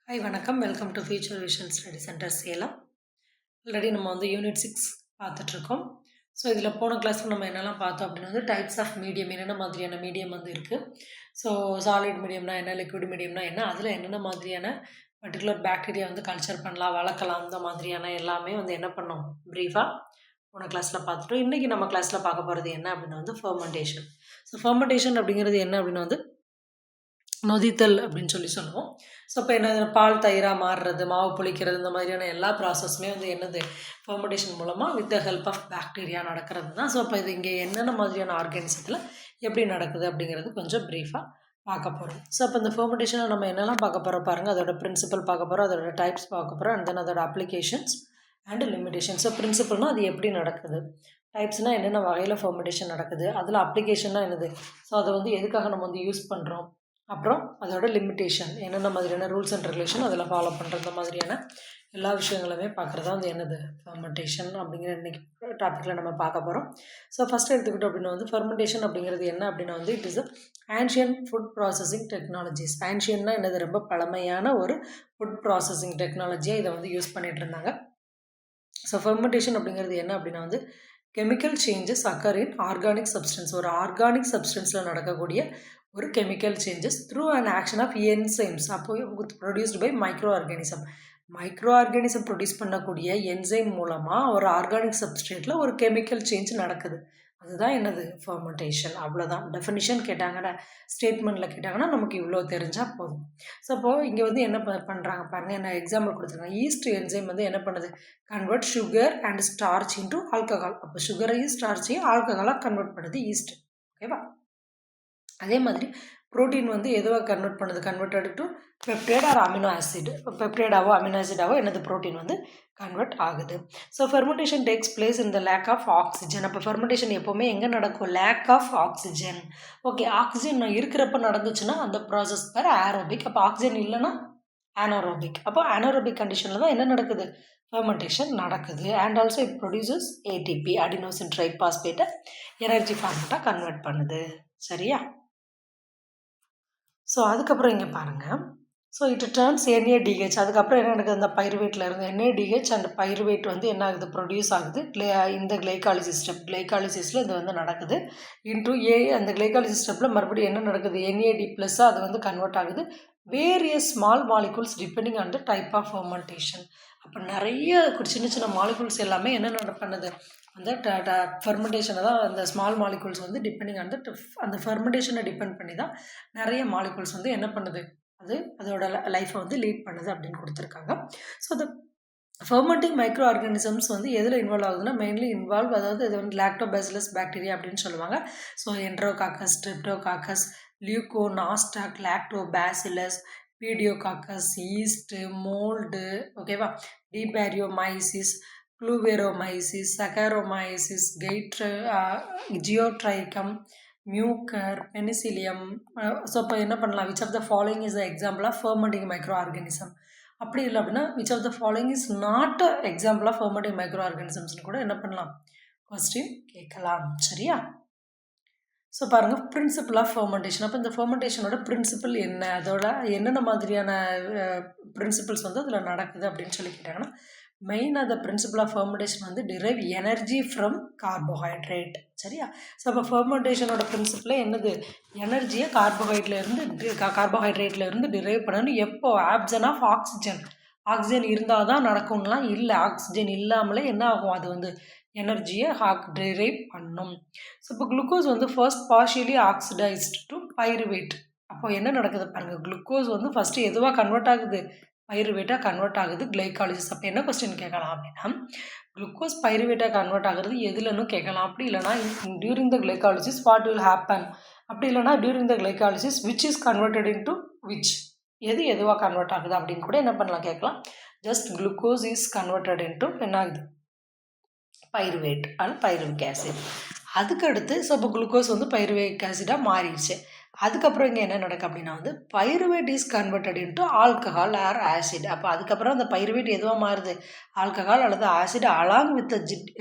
Hi வணக்கம். Welcome to future vision study centre Salem. Already நம்ம unit 6 பார்த்துட்ருக்கோம். ஸோ இதில் போன கிளாஸில் நம்ம என்னெல்லாம் பார்த்தோம் அப்படின்னா டைப்ஸ் ஆஃப் மீடியம், என்னென்ன மாதிரியான மீடியம் இருக்குது. ஸோ சாலிட் மீடியம்னா என்ன, லிக்விட் மீடியம்னா என்ன, அதில் என்னென்ன மாதிரியான பர்டிகுலர் பாக்டீரியா கல்ச்சர் பண்ணலாம், வளர்க்கலாம், அந்த மாதிரியான எல்லாமே என்ன பண்ணோம் ப்ரீஃபாக போன கிளாஸில் பார்த்துட்டோம். இன்றைக்கி நம்ம கிளாஸில் பார்க்க போகிறது என்ன அப்படின்னா ஃபெர்மெண்டேஷன். ஸோ ஃபெர்மெண்டேஷன் அப்படிங்கிறது என்ன அப்படின்னா நொதித்தல் அப்படின்னு சொல்லுவோம். ஸோ இப்போ என்ன பால் தயிராக மாறுறது, மாவு புளிக்கிறது, இந்த மாதிரியான எல்லா ப்ராசஸுமே என்னது ஃபெர்மெண்டேஷன் மூலமாக with the help of bacteria நடக்கிறது தான். ஸோ இப்போ இது இங்கே என்னென்ன மாதிரியான ஆர்கானிசத்தில் எப்படி நடக்குது அப்படிங்கிறது கொஞ்சம் ப்ரீஃபாக பார்க்க போகிறோம். ஸோ அப்போ இந்த ஃபெர்மெண்டேஷனில் நம்ம என்னெல்லாம் பார்க்க போகிறோம் பாருங்கள். அதோட பிரின்சிபல் பார்க்க போகிறோம், அதோட டைப்ஸ் பார்க்க போகிறோம், அண்ட் தென் அதோட அப்ளிகேஷன்ஸ் அண்ட் லிமிடேஷன். ஸோ பிரின்சிபல்னால் அது எப்படி நடக்குது, டைப்ஸ்னால் என்னென்ன வகையில் ஃபெர்மெண்டேஷன் நடக்குது, அதில் அப்ளிகேஷன்னா என்னது, ஸோ அதை எதுக்காக நம்ம யூஸ் பண்ணுறோம், அப்புறம் அதோட லிமிட்டேஷன் என்னென்ன மாதிரியான ரூல்ஸ் அண்ட் ரெகுலேஷன் அதில் ஃபாலோ பண்ணுற மாதிரியான எல்லா விஷயங்களுமே பார்க்குறது தான் என்னது ஃபெர்மெண்டேஷன் அப்படிங்கிற இன்றைக்கி டாப்பிக்கில் நம்ம பார்க்க போகிறோம். ஸோ ஃபஸ்ட்டு எடுத்துக்கிட்டோம் அப்படின்னா ஃபெர்மெண்டேஷன் அப்படிங்கிறது என்ன அப்படின்னா it is ancient food processing technologies. ஆன்ஷியன்னா என்னது, ரொம்ப பழமையான ஒரு ஃபுட் ப்ராசஸிங் டெக்னாலஜியாக இதை யூஸ் பண்ணிகிட்டு இருந்தாங்க. ஸோ ஃபெர்மெண்டேஷன் அப்படிங்கிறது என்ன அப்படின்னா chemical changes occur in organic substance. ஒரு ஆர்கானிக் சப்ஸ்டன்ஸில் நடக்கக்கூடிய ஒரு chemical changes through and action of enzymes. அப்போது produced by micro organism. Micro organism produce பண்ணக்கூடிய என்சைம் மூலமாக ஒரு ஆர்கானிக் சப்ஸ்ட்ரேட்டில் ஒரு கெமிக்கல் சேஞ்ச் நடக்குது. அதுதான் என்னது ஃபெர்மெண்டேஷன். அவ்வளோதான். டெஃபினிஷன் கேட்டாங்கன்னா, ஸ்டேட்மெண்ட்டில் கேட்டாங்கன்னா நமக்கு இவ்வளோ தெரிஞ்சால் போதும். ஸோ அப்போது இங்கே என்ன பண்ணுறாங்க பாருங்கள், என்ன எக்ஸாம்பிள் கொடுத்துருக்காங்க. ஈஸ்ட் என்சைம் என்ன பண்ணுது, convert sugar and starch into alcohol. அப்போ சுகரையும் ஸ்டார்ச்சையும் ஆல்கஹாலாக கன்வெர்ட் பண்ணுது ஈஸ்ட். ஓகேவா? அதே மாதிரி ப்ரோட்டீன் எதுவாக converted to peptide or amino acid. பெப்டைடாவோ அமினோ ஆசிடாவோ என்னது ப்ரோட்டீன் கன்வெர்ட் ஆகுது. ஸோ ஃபெர்மெண்டேஷன் டேக்ஸ் பிளேஸ் இந்த லேக் ஆஃப் ஆக்சிஜன். அப்போ ஃபெர்மெண்டேஷன் எப்போவுமே எங்கே நடக்கும், lack of oxygen. Okay, oxygen இருக்கிறப்ப நடந்துச்சுன்னா அந்த ப்ராசஸ் பேர் ஏரோபிக். அப்போ ஆக்சிஜன் இல்லைன்னா அனரோபிக். அப்போ அனரோபிக் கண்டிஷனில் தான் என்ன நடக்குது, ஃபெர்மெண்டேஷன் நடக்குது. And also it produces ATP, adenosine ட்ரைபாஸ்பேட்டை எனர்ஜி ஃபார்மேட்டாக கன்வெர்ட் பண்ணுது. சரியா? ஸோ அதுக்கப்புறம் இங்கே பாருங்கள். So it turns NADH. அதுக்கப்புறம் என்ன நடக்குது, அந்த பைருவேட்டில் இருந்து NADH அண்ட் பைருவேட் என்ன ஆகுது, ப்ரொடியூஸ் ஆகுது இந்த கிளைகாலிசிஸ் ஸ்டெப். கிளைகாலிசிஸில் இது நடக்குது இன்டூ அந்த கிளைகாலிசிஸ் ஸ்டெப்பில் மறுபடியும் என்ன நடக்குது, NAD+ அது கன்வெர்ட் ஆகுது various small molecules depending on the type of fermentation. அப்போ நிறைய சின்ன சின்ன மாலிகூல்ஸ் எல்லாமே என்ன பண்ணுது, அந்த ஃபெர்மெண்டேஷனை தான், அந்த ஸ்மால் மாலிகூல்ஸ் டிபெண்டிங் ஆன் அந்த ஃபெர்மெண்டேஷனை டிபெண்ட் பண்ணி தான் நிறைய மாலிகூல்ஸ் என்ன பண்ணுது, அதோட லைஃப்பை லீட் பண்ணுது அப்படின்னு கொடுத்துருக்காங்க. ஸோ அந்த ஃபெர்மெண்டிங் மைக்ரோ ஆர்கானிசம்ஸ் எதில் இன்வால்வ் ஆகுதுன்னா மெயின்லி அதாவது இது லாக்டோபாசிலஸ் பாக்டீரியா அப்படின்னு சொல்லுவாங்க. So enterococcus, streptococcus, leuconostoc, lactobacillus, pediococcus, yeast, mould, ஓகேவா, debaryomyces, kluyveromyces, saccharomyces, geotrichum, mucor, penicillium. So இப்போ என்ன பண்ணலாம், which of the following is the example of fermenting micro organism. அப்படி இல்லை அப்படின்னா which of the following is not example of fermenting micro ஆர்கானிசம்ஸ்னு கூட என்ன பண்ணலாம், கொஸ்டின் கேட்கலாம். சரியா? ஸோ பாருங்கள், பிரின்சிபல் ஆஃப் ஃபெர்மெண்டேஷன். அப்போ இந்த ஃபெர்மெண்டேஷனோட பிரின்சிபல் என்ன, அதோட என்னென்ன மாதிரியான பிரின்சிபல்ஸ் அதில் நடக்குது அப்படின்னு சொல்லி கேட்டாங்கன்னா, மெயினாக the principle of fermentation drive energy from carbohydrate. சரியா? ஸோ அப்போ ஃபெர்மெண்டேஷனோட பிரின்சிபலே என்னது, எனர்ஜியை கார்போஹைட்ரேட்லேருந்து டிரைவ் பண்ணணும். எப்போ, ஆப்சன் ஆஃப் ஆக்சிஜன். ஆக்சிஜன் இருந்தால் தான் நடக்கும்லாம் இல்லை, ஆக்சிஜன் இல்லாமலே என்ன ஆகும், அது எனர்ஜியை டிரைவ் பண்ணும். ஸோ இப்போ glucose first partially oxidised to pyruvate. அப்போ என்ன நடக்குது பாருங்கள், குளுக்கோஸ் ஃபஸ்ட்டு எதுவாக கன்வெர்ட் ஆகுது, பைருவேட்டாக கன்வெர்ட் ஆகுது கிளைகாலிசிஸ். அப்போ என்ன கொஸ்டின் கேட்கலாம் அப்படின்னா, குளுக்கோஸ் பைருவேட்டாக கன்வெர்ட் ஆகுறது எதுலன்னு கேட்கலாம். அப்படி இல்லைனா during the glycolysis what will happen, அப்படி இல்லைனா during the glycolysis which is converted into which, எதுவாக கன்வெர்ட் ஆகுது அப்படின்னு கூட என்ன பண்ணலாம் கேட்கலாம். Just glucose is converted into என்ன ஆகுது, பைருவேட் அண்ட் பைருவிக் ஆசிட். அதுக்கடுத்து ஸோ இப்போ குளுக்கோஸ் பைருவிக் ஆசிடாக மாறிடுச்சு. அதுக்கப்புறம் இங்கே என்ன நடக்கும் அப்படின்னா வந்து pyruvate is converted into alcohol or acid. அப்போ அதுக்கப்புறம் அந்த பைருவேட் எதுவாக மாறுது, ஆல்கஹால் அல்லது acid along with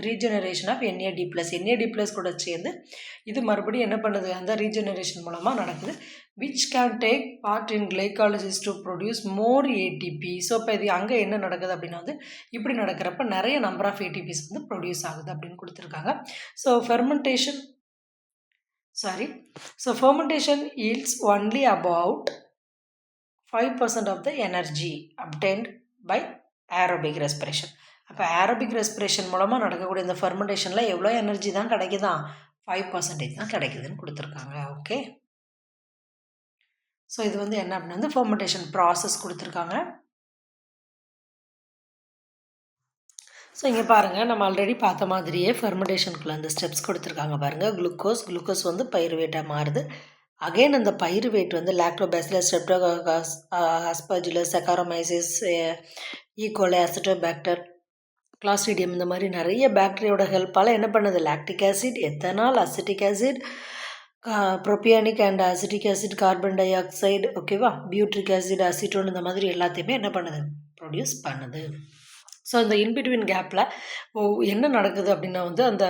regeneration of NAD+ கூட சேர்ந்து இது மறுபடியும் என்ன பண்ணுது, அந்த ரீஜெனரேஷன் மூலமாக நடக்குது. Which can take part in glycolysis to produce more ATP. So இப்போ இது அங்கே என்ன நடக்குது அப்படின்னா வந்து இப்படி நடக்கிறப்ப நிறைய நம்பர் ஆஃப் ATPs வந்து ப்ரொடியூஸ் ஆகுது அப்படின்னு கொடுத்துருக்காங்க. So fermentation yields only about 5% of the energy obtained by aerobic respiration. அப்போ aerobic respiration மூலமாக நடக்கக்கூடிய இந்த ஃபெர்மெண்டேஷனில் எவ்வளோ எனர்ஜி தான் கிடைக்குதான், 5% தான் கிடைக்குதுன்னு கொடுத்துருக்காங்க. ஓகே, ஸோ இது வந்து என்ன அப்படின்னா வந்து ஃபெர்மெண்டேஷன் ப்ராசஸ் கொடுத்துருக்காங்க. ஸோ இங்கே பாருங்கள், நம்ம ஆல்ரெடி பார்த்த மாதிரியே ஃபெர்மெண்டேஷனுக்குள்ள அந்த ஸ்டெப்ஸ் கொடுத்துருக்காங்க பாருங்கள். குளுக்கோஸ் வந்து பைருவேட்டாக மாறுது. அகெயின் அந்த பைருவேட் வந்து lactobacillus, streptococcus, aspergillus, saccharomyces, E coli, acetobacter, clostridium இந்த மாதிரி நிறைய பாக்டீரியாவோட ஹெல்ப்பால் என்ன பண்ணுது, lactic acid, ethanol, acetic acid, propionic and acetic acid, carbon dioxide, ஓகேவா, பியூட்ரிக் ஆசிட், அசிட்டோன் இந்த மாதிரி எல்லாத்தையுமே என்ன பண்ணுது, ப்ரொடியூஸ் பண்ணுது. ஸோ இந்த இன்பிட்வீன் கேப்பில் என்ன நடக்குது அப்படின்னா வந்து அந்த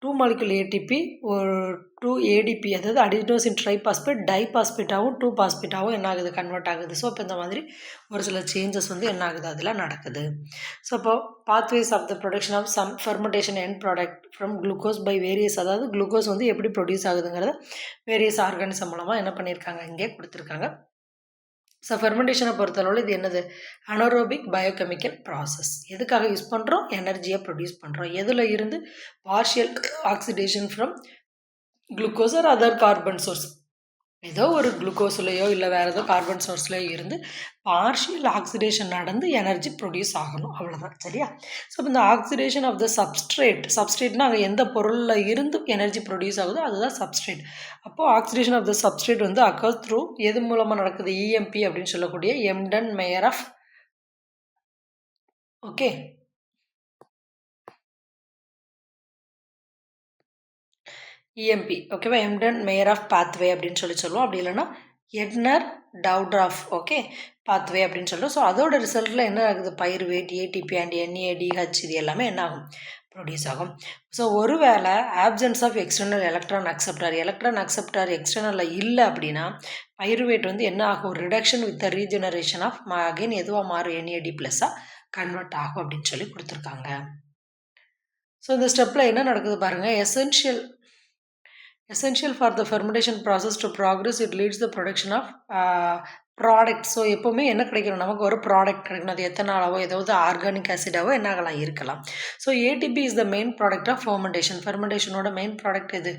2 molecule ATP ஒரு 2 ADP, அதாவது அடினோசின் ட்ரைபாஸ்பேட் டைபாஸ்பேட்டாகவும் 2 பாஸ்பேட்டாகவும் என்ன ஆகுது, கன்வெர்ட் ஆகுது. ஸோ இப்போ இந்த மாதிரி ஒரு சில சேஞ்சஸ் வந்து என்ன ஆகுது, அதில் நடக்குது. ஸோ இப்போ pathways of the production of some fermentation end product from glucose by various, அதாவது குளுக்கோஸ் வந்து எப்படி ப்ரொடியூஸ் ஆகுதுங்கிறத வேரியஸ் ஆர்கானிசம் மூலமாக என்ன பண்ணியிருக்காங்க, இங்கே கொடுத்துருக்காங்க. ஸோ ஃபெர்மெண்டேஷனை பொறுத்தளவில் இது என்னது, அனரோபிக் பயோகெமிக்கல் ப்ராசஸ். எதுக்காக யூஸ் பண்ணுறோம், எனர்ஜியை ப்ரொடியூஸ் பண்ணுறோம். எதில் இருந்து, partial oxidation from glucose or other carbon source, ஏதோ ஒரு குளுக்கோஸ்லையோ இல்லை வேறு ஏதோ கார்பன் சோர்ஸ்லையோ இருந்து பார்ஷியல் ஆக்சிடேஷன் நடந்து எனர்ஜி ப்ரொடியூஸ் ஆகணும், அவ்வளோதான். சரியா? ஸோ இந்த ஆக்சிடேஷன் ஆஃப் த சப்ஸ்ட்ரேட்னா அங்கே எந்த பொருளில் இருந்து எனர்ஜி ப்ரொடியூஸ் ஆகுதோ அதுதான் சப்ஸ்ட்ரேட். அப்போது ஆக்சிடேஷன் ஆஃப் த சப்ஸ்ட்ரேட் வந்து அக்கர்ஸ் த்ரூ எது மூலமாக நடக்குது, EMP அப்படின்னு சொல்லக்கூடிய Embden Meyerhof, okay, EMP, ஓகேவா, எம்டன் மேயர் ஆஃப் பாத்வே அப்படின்னு சொல்லுவோம். அப்படி இல்லைன்னா எட்னர் டவுட்ராஃப், ஓகே, பாத்வே அப்படின்னு சொல்கிறோம். ஸோ அதோட ரிசல்ட்டில் என்ன ஆகுது, பைருவேட், ATP அண்ட் NADH இது எல்லாமே என்ன ஆகும், ப்ரொடியூஸ் ஆகும். ஸோ ஒருவேளை absence of external electron acceptor எக்ஸ்டர்னலில் இல்லை அப்படின்னா பைருவேட் வந்து என்ன ஆகும், reduction with regeneration of again எதுவாக மாறும், NAD+ஆக கன்வெர்ட் ஆகும் அப்படின்னு சொல்லி கொடுத்துருக்காங்க. ஸோ இந்த ஸ்டெப்பில் என்ன நடக்குது பாருங்கள், essential for the fermentation process to progress, it leads the production of product. So எப்போவுமே என்ன கிடைக்கணும், நமக்கு ஒரு ப்ராடக்ட் கிடைக்கணும். அது எத்தனாலாவோ ஏதாவது ஆர்கானிக் ஆசிடாவோ என்ன ஆகலாம், இருக்கலாம். So ATP is the main product of ஃபெர்மெண்டேஷனோட மெயின் ப்ராடக்ட் எது,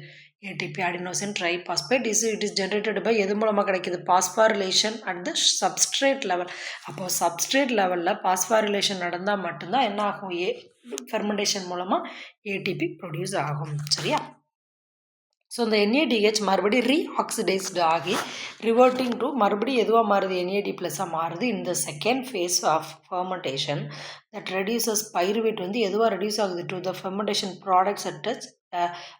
ATP, adenosine triphosphate. It is generated by எது மூலமாக கிடைக்கிது, phosphorylation at the substrate level. அப்போது சப்ஸ்ட்ரேட் லெவலில் பாஸ்பாரிலேஷன் நடந்தால் மட்டும்தான் என்ன ஆகும், ஃபெர்மெண்டேஷன் மூலமாக ATP ப்ரொடியூஸ் ஆகும். சரியா? ஸோ இந்த NADH மறுபடியும் ரீஆக்சிடைஸ்டு ஆகி ரிவர்ட்டிங் டு மறுபடியும் எதுவாக மாறுது, NAD+ஆக மாறுது. இந்த second phase of fermentation that reduces pyruvate வந்து எதுவாக ரெடியூஸ் ஆகுது, to the fermentation products at touch.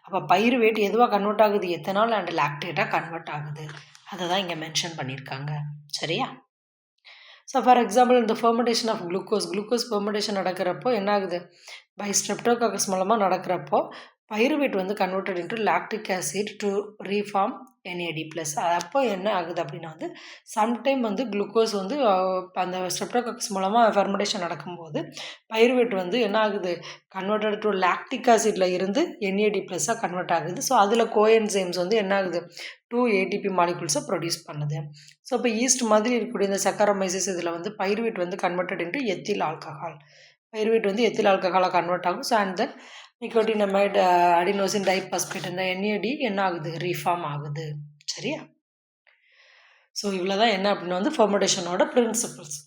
அப்போ பைருவேட் எதுவாக கன்வெர்ட் ஆகுது, எத்தனால் அண்ட் லாக்டேட்டாக கன்வெர்ட் ஆகுது. அதை தான் இங்கே மென்ஷன் பண்ணியிருக்காங்க. சரியா? ஸோ ஃபார் எக்ஸாம்பிள் இந்த ஃபெர்மெண்டேஷன் ஆஃப் குளுக்கோஸ் ஃபெர்மெண்டேஷன் நடக்கிறப்போ என்ன ஆகுது, பை ஸ்ட்ரெப்டோகாக்கஸ் மூலமாக நடக்கிறப்போ பைருவேட் வந்து converted into lactic acid to reform NAD+. அப்போ என்ன ஆகுது அப்படின்னா வந்து சம்டைம் வந்து குளுக்கோஸ் வந்து அந்த ஸ்ட்ரெப்டோகாக்கஸ் மூலமாக ஃபெர்மெண்டேஷன் நடக்கும்போது பைருவேட் வந்து என்ன ஆகுது, கன்வெர்டட் டு லாக்டிக் ஆசிடில் இருந்து NAD+ஆக கன்வெர்ட் ஆகுது. ஸோ அதில் கோஎன்சைம்ஸ் வந்து என்ன ஆகுது, 2 ATP மாலிகுல்ஸை ப்ரொடியூஸ் பண்ணுது. ஸோ இப்போ ஈஸ்ட் மாதிரி இருக்கக்கூடிய இந்த சக்கரோமைசிஸ் இதில் வந்து பைருவேட் வந்து converted into ethyl alcohol. Pyruvate வந்து எத்தில் ஆல்கஹாலாக கன்வெர்ட் ஆகும். So and then nicotinamide, adenosine diphosphate, இந்த NAD என்ன ஆகுது, ரீஃபார்ம் ஆகுது. சரியா? ஸோ இவ்வளோ தான் என்ன அப்படின்னா வந்து ஃபெர்மெண்டேஷனோட பிரின்சிபிள்ஸ்.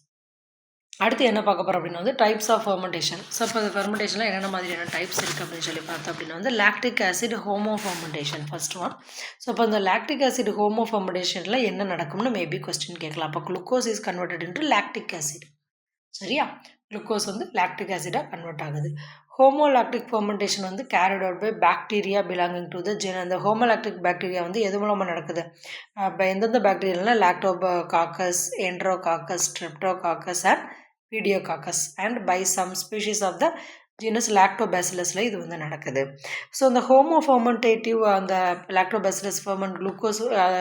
அடுத்து என்ன பார்க்க போகிறோம் அப்படின்னா வந்து டைப்ஸ் ஆஃப் ஃபெர்மெண்டேஷன். ஸோ இப்போ இந்த ஃபெர்மெண்டேஷனில் என்னென்ன மாதிரியான டைப்ஸ் இருக்குது அப்படின்னு சொல்லி பார்த்தோம் அப்படின்னா வந்து lactic acid homo fermentation first one. So இப்போ இந்த லாக்டிக் ஆசிட் ஹோமோ ஃபெர்மெண்டேஷனில் என்ன நடக்கும்னு மேபி கொஸ்டின் கேட்கலாம். அப்போ glucose is converted into lactic acid. சரியா? குளுக்கோஸ் வந்து லாக்டிக் ஆசிடாக கன்வெர்ட் ஆகுது. ஹோமோலாக்டிக் ஃபெர்மெண்டேஷன் வந்து carried out by bacteria belonging to the genus. அந்த ஹோமோலாக்டிக் பாக்டீரியா வந்து எது மூலமாக நடக்குது? இப்போ எந்தெந்த பாக்டீரியாலாம் lactococcus, enterococcus, streptococcus and pediococcus and by some species of the genus லாக்டோபாசிலஸில் இது வந்து நடக்குது. ஸோ அந்த ஹோமோஃபர்மெண்டேட்டிவ் அந்த லாக்டோபாசிலஸ் ஃபெர்மெண்ட் குளுக்கோஸ்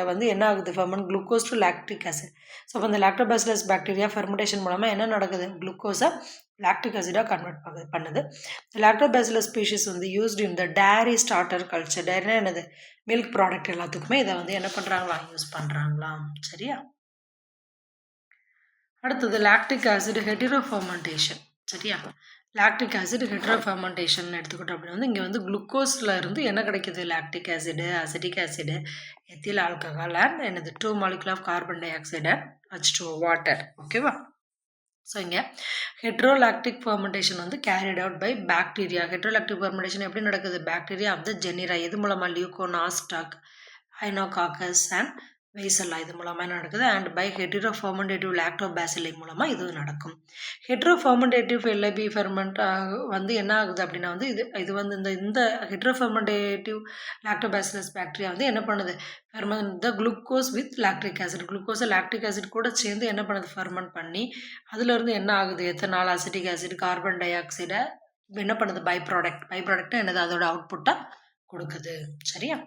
வந்து என்ன ஆகுது? Ferment glucose to lactic acid. So அப்போ அந்த லாக்டோபாசிலஸ் பாக்டீரியா ஃபெர்மெண்டேஷன் மூலமாக என்ன நடக்குது? குளுக்கோஸை லாக்டிக் ஆசிடாக கன்வெர்ட் பண்ணுது. லாக்டோபாசிலஸ் ஸ்பீஷீஸ் வந்து used in the dairy starter culture. டேரினா என்னது? மில்க் ப்ராடக்ட் எல்லாத்துக்குமே இதை வந்து என்ன பண்ணுறாங்களா? யூஸ் பண்ணுறாங்களாம். சரியா? அடுத்தது லாக்டிக் ஆசிட் ஹெட்டிரோஃபர்மெண்டேஷன். சரியா? லாக்டிக் ஆசிட் ஹெட்ரோஃபர்மெண்டேஷன் எடுத்துக்கிட்டோம் அப்படின்னா வந்து இங்கே வந்து குளுக்கோஸில் இருந்து என்ன கிடைக்கிது? Lactic acid, acetic acid, ethyl alcohol and என்னது 2 molecule of carbon dioxide and H2O water. ஓகேவா? ஸோ இங்கே ஹெட்ரோலாக்டிக் ஃபர்மெண்டேஷன் வந்து carried out by bacteria. Heterolactic fermentation எப்படி நடக்குது? Bacteria of the genera. எது மூலமாக? லியூகோனாஸ்டாக், ஹைனோகாக்கஸ் அண்ட் வெய்சல்லா இது மூலமாக நடக்குது. அண்ட் பை ஹெட்ரோஃபர்மெண்டேட்டிவ் லாக்டோபாசிலை மூலமாக இது நடக்கும். ஹெட்ரோஃபர்மெண்டேட்டிவ் எல்ஐபி ஃபெர்மெண்ட் வந்து என்ன ஆகுது அப்படின்னா வந்து இது வந்து இந்த ஹெட்ரோஃபர்மெண்டேட்டிவ் லாக்டோபாசிலஸ் பாக்டீரியா வந்து என்ன பண்ணுது? Ferment the glucose with lactic acid. குளுக்கோஸை லாக்டிக் ஆசிட் கூட சேர்ந்து என்ன பண்ணுது? ஃபெர்மெண்ட் பண்ணி அதுலேருந்து என்ன ஆகுது? எத்தனால், அசிட்டிக் ஆசிட், கார்பன் டை ஆக்சைடை என்ன பண்ணுது? பை ப்ராடக்டாக என்னது? அதோட அவுட்புட்டாக கொடுக்குது. சரியா?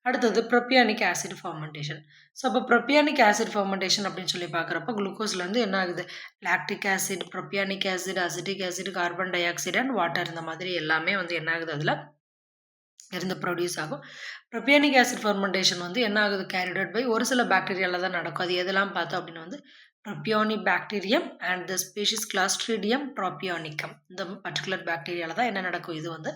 அடுத்தது ப்ரோபியானிக் ஆசிட் ஃபர்மெண்டேஷன். ஸோ அப்போ ப்ரோபியானிக் ஆசிட் ஃபர்மெண்டேஷன் அப்படின்னு சொல்லி பார்க்குறப்ப குளுக்கோஸ்லேருந்து என்ன ஆகுது? Lactic acid, propionic acid, acetic acid, carbon dioxide and water இந்த மாதிரி எல்லாமே வந்து என்ன ஆகுது? அதில் இருந்து ப்ரொடியூஸ் ஆகும். ப்ரோபியானிக் ஆசிட் ஃபர்மெண்டேஷன் வந்து என்ன ஆகுது? கேரிட் அவுட் பை ஒரு சில பாக்டீரியாவில் தான் நடக்கும். அது எதெல்லாம் பார்த்தோம் அப்படின்னா வந்து ப்ரோபியோனி bacterium and the species Clostridium ப்ரோபியோனிக்கம். இந்த பர்டிகுலர் பாக்டீரியாவில் தான் என்ன நடக்கும்? இது வந்து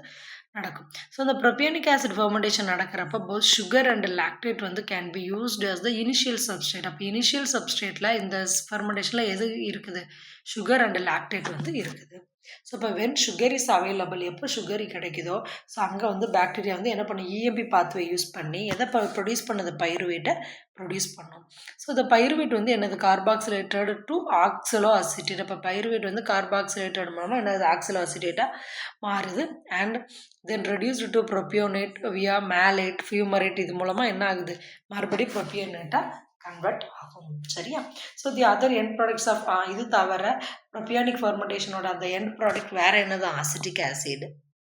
நடக்கும். ஸோ இந்த ப்ரோபியானிக் ஆசிட் ஃபர்மெண்டேஷன் நடக்கிறப்ப போத் சுகர் அண்ட் லாக்டேட் வந்து can be used as the initial substrate. அப்போ இனிஷியல் சப்ஸ்ட்ரேட்டில் இந்த ஃபர்மெண்டேஷனில் எது இருக்குது? சுகர் அண்ட் லாக்டேட் வந்து இருக்குது. ஸோ இப்போ வென் சுகர் இஸ் அவைலபிள், எப்போ சுகர் கிடைக்குதோ ஸோ அங்கே வந்து பாக்டீரியா வந்து என்ன பண்ணும்? இஎம்பி பாத்வே யூஸ் பண்ணி எதை ப்ரொடியூஸ் பண்ணது? பைருவேட்டை ப்ரொடியூஸ் பண்ணும். ஸோ இந்த பைருவேட் வந்து என்னது? கார்பாக்சிலேட்டட் டு ஆக்சலோ அசிட்டேட். இப்போ பைருவேட் வந்து கார்பாக்சிலேட்டட் மூலமாக என்னது? ஆக்சலோ அசிட்டேட்டாக மாறுது. அண்ட் தென் ரெடியூஸ்டு டு ப்ரோபியோனேட் வியா மேலேட், ஃபியூமரேட் இது மூலமாக என்ன ஆகுது? மறுபடியும் ப்ரோபியோனேட்டாக கன்வெர்ட் ஆகும். சரியா? So the other end products of இது தவிர ப்ரோபியானிக் ஃபர்மெண்டேஷனோட அந்த எண்ட் ப்ராடக்ட் வேற என்னது? Acetic acid.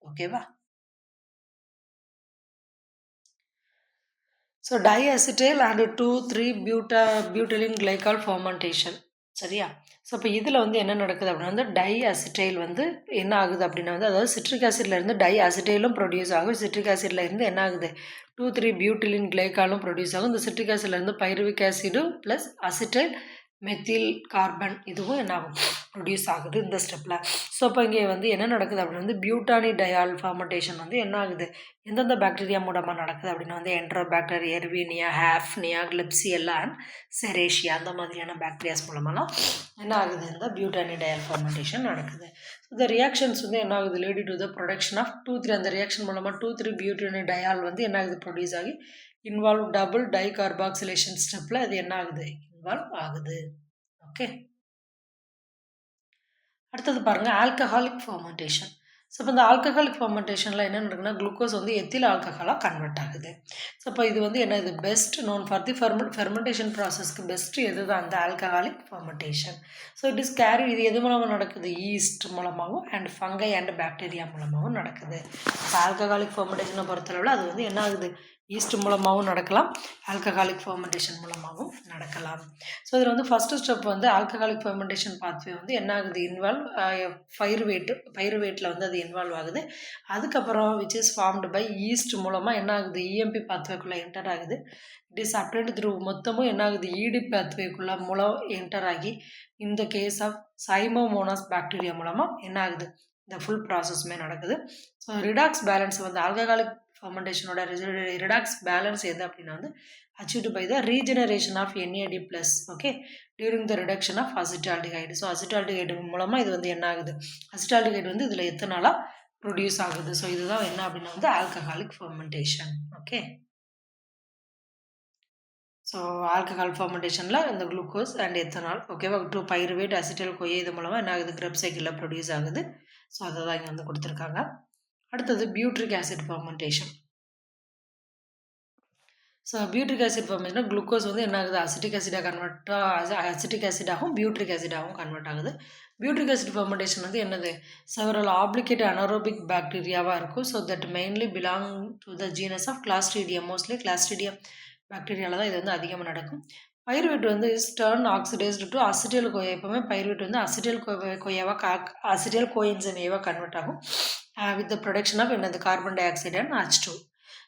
ஓகேவா? ஸோ டைஅசிட்டைல் அண்ட் 2,3-பியூட்டிலின் கிளைகால் ஃபர்மெண்டேஷன். சரியா? ஸோ இப்போ இதில் வந்து என்ன நடக்குது அப்படின்னா வந்து டைஅசிட்டைல் வந்து என்ன ஆகுது அப்படின்னா வந்து அதாவது சிட்ரிக் ஆசிட்லேருந்து டைஅசிட்டைலும் ப்ரொடியூஸ் ஆகும். சிட்ரிக் ஆசிட்லேருந்து என்ன ஆகுது? 2,3-பியூட்டிலின் கிளைகாலும் ப்ரொடியூஸ் ஆகும். இந்த சிட்ரிக் ஆசிட்லேருந்து பைருவிக் ஆசிடும் ப்ளஸ் அசிட்டைல் மெத்தில் கார்பன் இதுவும் என்ன ஆகும்? ப்ரொடியூஸ் ஆகுது இந்த ஸ்டெப்பில். ஸோ இப்போ இங்கே வந்து என்ன நடக்குது அப்படின்னா வந்து பியூட்டானி டயால் ஃபர்மெண்டேஷன் வந்து என்ன ஆகுது? எந்தெந்த பாக்டீரியா மூலமாக நடக்குது அப்படின்னா வந்து என்ட்ரோபாக்டர், எர்வீனியா, ஹாஃப்னியா, கிளிப்சியெல்லா அண்ட் செரேஷியா அந்த மாதிரியான பாக்டீரியாஸ் மூலமாலாம் என்ன ஆகுது? இந்த பியூட்டானி டயால் ஃபர்மெண்டேஷன் நடக்குது. இந்த ரியாக்ஷன்ஸ் வந்து என்ன ஆகுது? Lead to the production of 2,3 அந்த ரியாக்ஷன் மூலமாக 2,3-பியூட்டானி டயால் வந்து என்ன ஆகுது? ப்ரொடியூஸ் ஆகி இன்வால்வ் டபுள் டைகார்பாக்சிலேஷன் ஸ்டெப்பில் அது என்ன ஆகுது? இன்வால்வ் ஆகுது. ஓகே, அடுத்தது பாருங்க ஆல்கஹாலிக் ஃபர்மெண்டேஷன். ஸோ இப்போ இந்த ஆல்கஹாலிக் ஃபர்மெண்டேஷனில் என்ன நடக்குதுன்னா குளுக்கோஸ் வந்து எத்தில் ஆல்கஹாலாக கன்வெர்ட் ஆகுது. ஸோ இப்போ இது வந்து என்ன? இது best known for the fermentation ப்ராசஸ்க்கு பெஸ்ட் எது தான்? அந்த alcoholic fermentation. So it is carry இது எது மூலமாக நடக்குது? ஈஸ்ட் மூலமாகவும் அண்ட் ஃபங்கை அண்ட் பாக்டீரியா மூலமாகவும் நடக்குது. இப்போ ஆல்கஹாலிக் ஃபர்மெண்டேஷனை பொறுத்தளவில் அது வந்து என்ன ஆகுது? ஈஸ்ட் மூலமாகவும் நடக்கலாம், ஆல்கஹாலிக் ஃபர்மெண்டேஷன் மூலமாகவும் நடக்கலாம். ஸோ இதில் வந்து ஃபஸ்ட்டு ஸ்டெப் வந்து ஆல்கஹாலிக் ஃபர்மெண்டேஷன் பாத்வே வந்து என்ன ஆகுது? பைருவேட்டில் வந்து அது இன்வால்வ் ஆகுது. அதுக்கப்புறம் which is formed by yeast மூலமாக என்ன ஆகுது? இஎம்பி பாத்வேக்குள்ளே என்டர் ஆகுது. இட் இஸ் அப்டெண்ட் த்ரூ மொத்தமும் என்ன ஆகுது? இடி பாத்வேக்குள்ளே மூலம் என்டர் ஆகி இந்த கேஸ் ஆஃப் சைமோமோனாஸ் பாக்டீரியா மூலமாக என்ன ஆகுது? இந்த ஃபுல் ப்ராசஸுமே நடக்குது. ஸோ ரிடாக்ஸ் பேலன்ஸ் வந்து ஆல்கஹாலிக் ஃபர்மெண்டேஷனோட ரிடாக்ஸ் பேலன்ஸ் எது அப்படின்னா வந்து achieved by the regeneration of NAD+, okay, during the reduction of acetaldehyde. So acetaldehyde மூலமாக இது வந்து என்ன ஆகுது? அசிட்டால்டிகைடு வந்து இதில் எத்தனாலாக ப்ரொடியூஸ் ஆகுது. ஸோ இதுதான் என்ன அப்படின்னா வந்து alcoholic fermentation. Okay, so alcohol ஃபர்மெண்டேஷனில் இந்த குளுக்கோஸ் அண்ட் எத்தனால் ஓகேவா டு பைருவேட் அசிட்டல் கொய்யா இது மூலமாக என்ன ஆகுது கிரப் சைக்கிளில் ப்ரொடியூஸ் ஆகுது. ஸோ அதை தான் இங்கே வந்து கொடுத்துருக்காங்க. அடுத்தது butyric acid fermentation. So butyric acid fermentation glucose வந்து என்ன ஆகுது அசிட்டிக் ஆசிடாக அசிட்டிக் ஆசிடாகவும் பியூட்ரிக் ஆசிடாகவும் கன்வெர்ட் ஆகுது. பியூட்ரிக் ஆசிட் ஃபர்மெண்டேஷன் வந்து என்னது செவரல் ஆப்ளிகேட் அனரோபிக் பாக்டீரியாவாக இருக்கும். So that mainly belong to the genus of clostridium. Mostly clostridium பாக்டீரியாவில் தான் இது வந்து அதிகமாக நடக்கும். பைருவேட் வந்து is turn oxidised to acetyl CoA. எப்போவுமே பைருவேட் வந்து அசிட்டியல் கொய்யாவாக அசிட்டியல் கோஎன்சைம் ஏவாக கன்வெர்ட் ஆகும் வித் த ப்ரொடக்ஷன் ஆஃப் என்னது carbon dioxide and H2.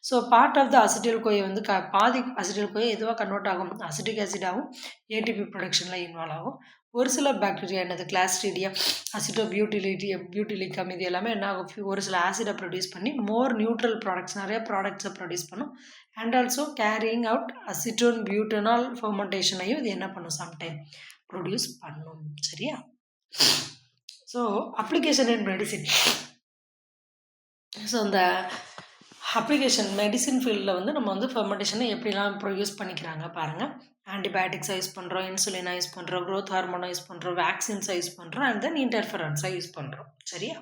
So part of the acetyl CoA வந்து பாதி அசிட்டியல் கொய்யா எதுவாக கன்வெர்ட் ஆகும் அசிட்டிக் ஆசிடாகவும் ஏடிபி ப்ரொடக்ஷனில் இன்வால்வ் ஆகும். ஒரு சில பாக்டீரியா என்னது கிளாஸ்ட்ரீடியா அசிட்டோ பியூட்டிலிக்கம் இது எல்லாமே என்ன ஆகும் ஒரு சில ஆசிடை ப்ரொடியூஸ் பண்ணி மோர் நியூட்ரல் ப்ராடக்ட்ஸ் நிறைய ப்ராடக்ட்ஸை ப்ரொடியூஸ் பண்ணும். And also carrying out acetone butanol ஃபர்மெண்டேஷனையும் இது என்ன பண்ணும் சம்டைம் ப்ரொடியூஸ் பண்ணும். சரியா? So application in medicine. So இந்த அப்ளிகேஷன் மெடிசின் ஃபீல்டில் வந்து நம்ம வந்து ஃபர்மெண்டேஷனை எப்படிலாம் ப்ரொடியூஸ் பண்ணிக்கிறாங்க பாருங்கள். ஆன்டிபயோட்டிக்ஸை யூஸ் பண்ணுறோம், இன்சுலினை யூஸ் பண்ணுறோம், க்ரோத் ஹார்மோனை யூஸ் பண்ணுறோம், வேக்சின்ஸை யூஸ் பண்ணுறோம், அண்ட் தென் இன்டர்ஃபரன்ஸை யூஸ் பண்ணுறோம். சரியா?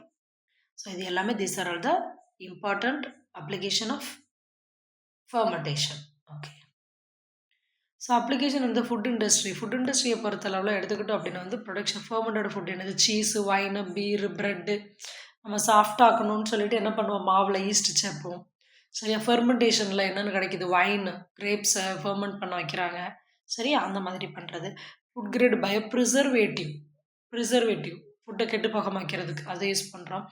ஸோ இது எல்லாமே this are all the important application of fermentation. Okay. So application இந்த ஃபுட் இண்டஸ்ட்ரியை பொறுத்தளவில் எடுத்துக்கிட்டோம் அப்படின்னா வந்து ப்ரொடக்ஷன் ஃபர்மெண்டட் ஃபுட் என்னது சீஸு, வைனு, பீரு, ப்ரெட்டு நம்ம சாஃப்டாக்கணும்னு சொல்லிட்டு என்ன பண்ணுவோம் மாவில் ஈஸ்ட் சேர்ப்போம். சரியா? ஃபெர்மெண்டேஷனில் என்னென்னு கிடைக்கிது வைன் கிரேப்ஸை ஃபெர்மெண்ட் பண்ண வைக்கிறாங்க. சரியா? அந்த மாதிரி பண்ணுறது. ஃபுட் கிரேட் ப்ரிசர்வேட்டிவ் ஃபுட்டை கெட்டு போகாமல் வைக்கிறதுக்கு அதை யூஸ் பண்ணுறோம்.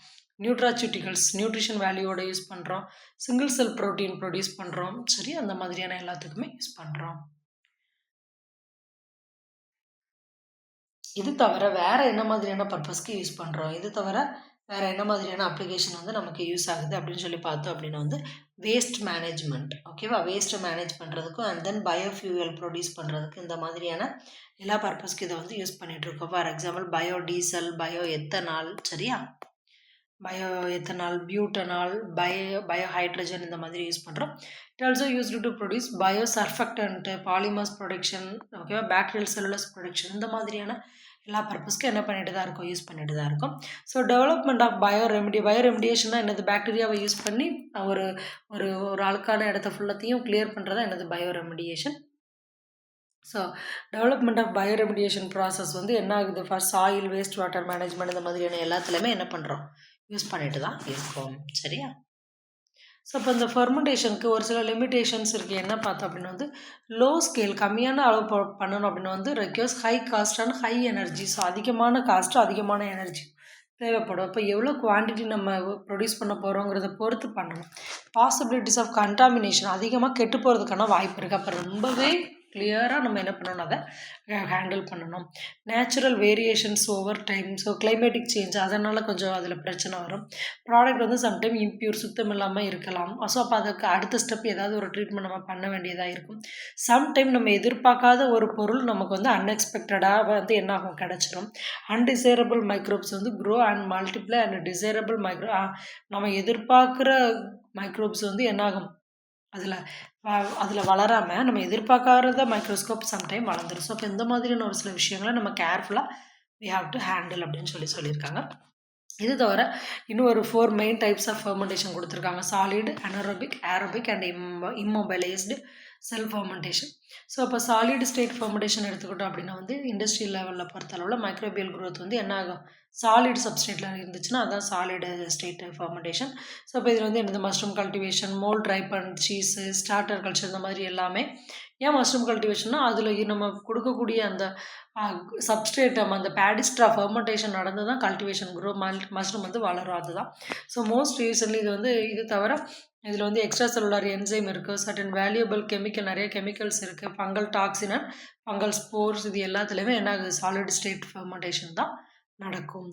நியூட்ராசியூட்டிகல்ஸ் நியூட்ரிஷன் வேல்யூவோட யூஸ் பண்ணுறோம். சிங்கிள் செல் ப்ரோட்டீன் ப்ரொடியூஸ் பண்ணுறோம். சரி? அந்த மாதிரியான எல்லாத்துக்குமே யூஸ் பண்ணுறோம். இது தவிர வேறு என்ன மாதிரியான பர்பஸ்க்கு யூஸ் பண்ணுறோம், இது தவிர வேறு என்ன மாதிரியான அப்ளிகேஷன் வந்து நமக்கு யூஸ் ஆகுது அப்படின்னு சொல்லி பார்த்தோம் அப்படின்னா வந்து வேஸ்ட் மேனேஜ்மெண்ட். ஓகேவா? வேஸ்ட்டை மேனேஜ் பண்ணுறதுக்கும் அண்ட் தென் பயோஃபியூவல் ப்ரொடியூஸ் பண்ணுறதுக்கு இந்த மாதிரியான எல்லா பர்பஸ்க்கு இதை வந்து யூஸ் பண்ணிகிட்ருக்கோம். For example biodiesel, bio ethanol, சரியா? Bio ethanol, butanol, bio hydrogen இந்த மாதிரி யூஸ் பண்ணுறோம். It also used to produce bio surfactant, polymers production, ஓகேவா? பேக்டீரியல் செல்லுலஸ் ப்ரொடக்ஷன் இந்த மாதிரியான எல்லா பர்பஸ்க்கும் என்ன பண்ணிட்டு தான் இருக்கும் யூஸ் பண்ணிட்டு தான் இருக்கும். ஸோ டெவலப்மெண்ட் ஆஃப் பயோரெமிடியேஷன்னா என்னது பேக்டீரியாவை யூஸ் பண்ணி ஒரு ஒரு ஒரு அழுக்கான இடத்த ஃபுல்லத்தையும் கிளியர் பண்ணுறதா என்னது பயோரெமிடியேஷன். ஸோ டெவலப்மெண்ட் ஆஃப் பயோரெமிடியேஷன் ப்ராசஸ் வந்து என்ன ஆகுது for soil waste water management இந்த மாதிரியான எல்லாத்துலேயுமே என்ன பண்ணுறோம் யூஸ் பண்ணிட்டு தான் இருக்கோம். சரியா? ஸோ இப்போ இந்த ஃபர்மெண்டேஷனுக்கு ஒரு சில லிமிடேஷன்ஸ் இருக்குது. என்ன பார்த்தோம் அப்படின்னு வந்து லோ ஸ்கேல் கம்மியான அளவு பண்ணணும் அப்படின்னு வந்து requires high cost and high energy. So அதிகமான காஸ்ட்டு அதிகமான எனர்ஜி தேவைப்படும். இப்போ எவ்வளோ குவான்டிட்டி நம்ம ப்ரொடியூஸ் பண்ண போகிறோங்கிறத பொறுத்து பண்ணணும். பாசிபிலிட்டிஸ் ஆஃப் கண்டாமினேஷன் அதிகமாக கெட்டு போகிறதுக்கான வாய்ப்பு இருக்குது. அப்போ ரொம்பவே கிளியராக நம்ம என்ன பண்ணணும் அதை ஹேண்டில் பண்ணணும். Natural variations over time. So climatic change அதனால் கொஞ்சம் அதில் பிரச்சனை வரும். ப்ராடக்ட் வந்து சம்டைம் இம்ப்யூர் சுத்தம் இல்லாமல் இருக்கலாம். ஸோ அப்போ அதுக்கு அடுத்த ஸ்டெப் ஏதாவது ஒரு ட்ரீட்மெண்ட் நம்ம பண்ண வேண்டியதாக இருக்கும். சம்டைம் நம்ம எதிர்பார்க்காத ஒரு பொருள் நமக்கு வந்து அன்எக்ஸ்பெக்டடாக வந்து என்ன ஆகும் கிடச்சிரும். அன்டிசைரபிள் மைக்ரோப்ஸ் வந்து grow and multiply and desirable நம்ம எதிர்பார்க்குற மைக்ரோப்ஸ் வந்து என்னாகும் அதில் வளராமல் நம்ம எதிர்பார்க்காத மைக்ரோஸ்கோப் சம்டைம் வளர்ந்துடும். ஸோ அப்போ இந்த மாதிரியான ஒரு சில விஷயங்களை நம்ம கேர்ஃபுல்லாக வி ஹாவ் டு ஹேண்டில் அப்படின்னு சொல்லியிருக்காங்க. இது தவிர இன்னும் ஒரு 4 மெயின் டைப்ஸ் ஆஃப் ஃபர்மெண்டேஷன் கொடுத்துருக்காங்க. Solid, anaerobic, aerobic and immobilised cell fermentation. So அப்போ சாலிட் ஸ்டேட் ஃபர்மெண்டேஷன் எடுத்துக்கிட்டோம் அப்படின்னா வந்து இண்டஸ்ட்ரியல் லெவலில் பொறுத்தளவில் மைக்ரோபியல் க்ரோத் வந்து என்ன ஆகும் சாலிட் சப்ஸ்டேட்டில் இருந்துச்சுன்னா அதுதான் சாலிட் ஸ்டேட் ஃபர்மெண்டேஷன். ஸோ இப்போ இதில் வந்து என்னது mushroom cultivation, mould ripen, cheese, starter culture இந்த மாதிரி எல்லாமே. ஏன் மஷ்ரூம் கல்டிவேஷன்னா அதில் நம்ம கொடுக்கக்கூடிய அந்த சப்ஸ்ட்ரேட் அந்த பேடிஸ்ட்ரா ஃபர்மெண்டேஷன் நடந்து தான் கல்டிவேஷன் க்ரோ மஷ்ரூம் வந்து வளரும். அதுதான். ஸோ மோஸ்ட் ரீசன்ட்லி இது வந்து இது தவிர இதில் வந்து எக்ஸ்ட்ரா செல்லுலார் என்சைம் இருக்குது, சர்டன் வேல்யூபிள் கெமிக்கல் நிறைய கெமிக்கல்ஸ் இருக்குது, fungal toxin and fungal spores இது எல்லாத்துலேயுமே என்ன ஆகுது சாலிட் ஸ்டேட் ஃபர்மெண்டேஷன் தான் நடக்கும்.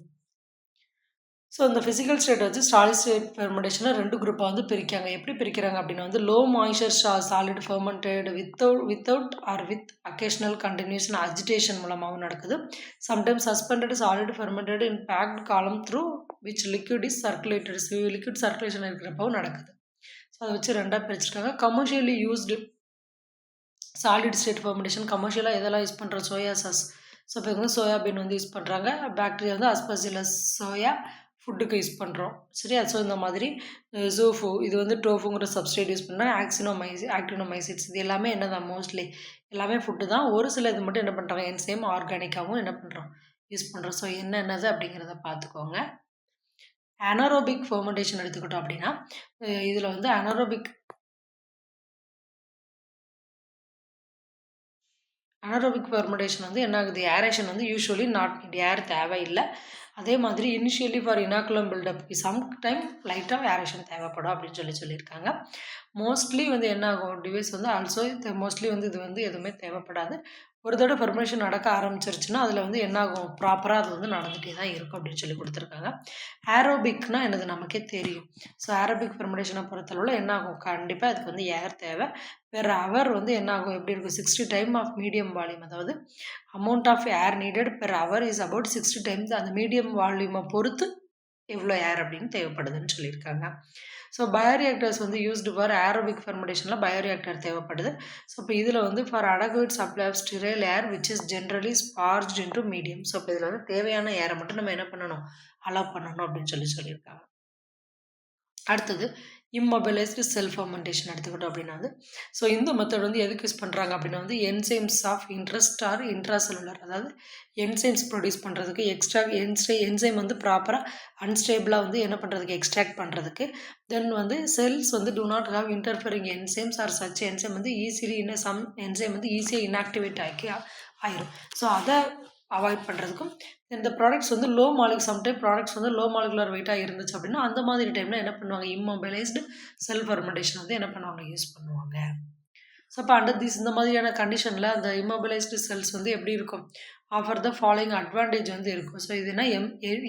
ஸோ இந்த ஃபிசிக்கல் ஸ்டேட் வச்சு சாலிட் ஸ்டேட் ஃபெர்மெண்டேஷனை 2 குரூப்பாக வந்து பிரிக்காங்க. எப்படி பிரிக்கிறாங்க அப்படின்னா வந்து low moisture solid fermented without or with occasional continuation agitation மூலமாகவும் நடக்குது. Sometimes suspended solid fermented in packed column through which liquid is circulated. Liquid circulation இருக்கிறப்பவும் நடக்குது. ஸோ அதை வச்சு 2ஆக பிரிச்சிருக்காங்க. Commercially used solid state fermentation கமர்ஷியலாக எதெல்லாம் யூஸ் பண்ணுறோம்? Soya sauce. ஸோ இப்போ வந்து சோயாபீன் வந்து யூஸ் பண்ணுறாங்க. பாக்டீரியா வந்து அஸ்பர்ஜில்லஸ் சோயா ஃபுட்டுக்கு யூஸ் பண்ணுறோம். சரியா? ஸோ இந்த மாதிரி ஜூஃபு இது வந்து டோஃபுங்கிற சப்ஸ்ட்ரேட் யூஸ் பண்ணுறாங்க. ஆக்டினோமைசிட்ஸ் இது எல்லாமே என்ன தான் மோஸ்ட்லி எல்லாமே ஃபுட்டு தான். ஒரு சில இது மட்டும் என்ன பண்ணுறாங்க என்சைம் ஆர்கானிக்காகவும் என்ன பண்ணுறோம் யூஸ் பண்ணுறோம். ஸோ என்னென்னது அப்படிங்கிறத பார்த்துக்கோங்க. அனரோபிக் ஃபெர்மெண்டேஷன் எடுத்துக்கிட்டோம் அப்படின்னா இதில் வந்து அனரோபிக் ஃபெர்மெண்டேஷன் வந்து என்ன ஆகுது? ஏரேஷன் வந்து யூஸ்வலி நாட் நீட், ஏர் தேவையில்லை. அதே மாதிரி initially for inoculum buildup sometime லைட்டாக ஏரேஷன் தேவைப்படும் அப்படின்னு சொல்லியிருக்காங்க. மோஸ்ட்லி வந்து என்ன ஆகும் டிவைஸ் வந்து ஆல்சோ மோஸ்ட்லி வந்து இது வந்து எதுவுமே தேவைப்படாது. ஒரு தடவை ஃபெர்மெண்டேஷன் நடக்க ஆரம்பிச்சிருச்சுன்னா அதில் வந்து என்ன ஆகும் ப்ராப்பராக அது வந்து நடந்துகிட்டே தான் இருக்கும் அப்படின்னு சொல்லி கொடுத்துருக்காங்க. ஏரோபிக்னா என்னது நமக்கே தெரியும். ஸோ ஏரோபிக் ஃபெர்மெண்டேஷனை பொறுத்தளவில் என்ன ஆகும்? கண்டிப்பாக அதுக்கு வந்து ஏர் தேவை. பெர் ஹவர் வந்து என்ன ஆகும்? எப்படி இருக்கும்? 60 டைம் ஆஃப் மீடியம் வால்யூம், அதாவது amount of air needed per hour is about 60 times. அந்த மீடியம் வால்யூமை பொறுத்து எவ்வளோ ஏர் அப்படின்னு தேவைப்படுதுன்னு சொல்லியிருக்காங்க. ஸோ பயோரியாக்டர்ஸ் வந்து யூஸ்டு ஃபார் ஏரோபிக் ஃபெர்மெண்டேஷனில் பயோரியாக்டர் தேவைப்படுது. ஸோ இப்போ இதில் வந்து for adequate supply of sterile air which is generally sparged into medium. So இப்போ இதில் வந்து தேவையான ஏரை மட்டும் நம்ம என்ன பண்ணணும்? அலோவ் பண்ணணும் அப்படின்னு சொல்லியிருக்காங்க. அடுத்தது இம்மொபிலைஸ்டு செல் ஃபெர்மெண்டேஷன் எடுத்துக்கிட்டோம் அப்படின்னா வந்து ஸோ இந்த மெத்தட் வந்து எதுக்கு யூஸ் பண்ணுறாங்க அப்படின்னா வந்து enzymes of interest are intracellular, அதாவது என்சைம்ஸ் ப்ரொடியூஸ் பண்ணுறதுக்கு என்சைம் வந்து ப்ராப்பராக அன்ஸ்டேபிளாக வந்து என்ன பண்ணுறதுக்கு எக்ஸ்ட்ராக்ட் பண்ணுறதுக்கு. தென் வந்து செல்ஸ் வந்து do not have interfering enzymes or such enzyme வந்து ஈஸிலி சம் என்சைம் வந்து ஈஸியாக இன்ஆக்டிவேட் ஆயிரும். ஸோ அதை அவாய்ட் பண்ணுறதுக்கும் இந்த ப்ராடக்ட்ஸ் வந்து சம்டைம் ப்ராடக்ட்ஸ் வந்து லோ மாலிகுலர் வெயிட்டாக இருந்துச்சு அப்படின்னா அந்த மாதிரி டைமில் என்ன பண்ணுவாங்க? இம்மொபிலைஸ்டு செல் ஃபெர்மெண்டேஷன் வந்து என்ன பண்ணுவாங்க? யூஸ் பண்ணுவாங்க. ஸோ அப்போ அண்டர் இந்த மாதிரியான கண்டிஷனில் அந்த இம்மொபிலைஸ்டு செல்ஸ் வந்து எப்படி இருக்கும்? ஆஃபர் த ஃபாலோயிங் அட்வான்டேஜ் வந்து இருக்கும். ஸோ இதுனா